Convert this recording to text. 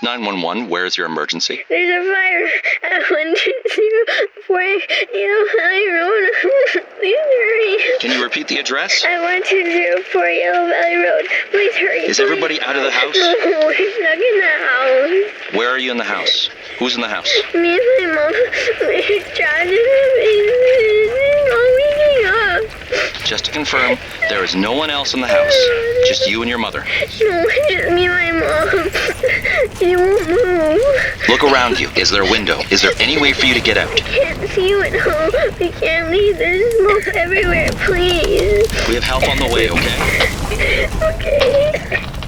911, where is your emergency? There's a fire at 1204 Yellow Valley Road. Please hurry. Can you repeat the address? At 1204 Yellow Valley Road. Please hurry. Is everybody out of the house? No, we're stuck in the house. Where are you in the house? Who's in the house? Me and my mom, we're trapped in the basement. It's all leaking up. Just to confirm, there is no one else in the house. Just you and your mother. No, just me and my mom. She won't move. Look around you. Is there a window? Is there any way for you to get out? We can't see you at home. We can't leave. There's smoke everywhere. Please. We have help on the way, okay? Okay.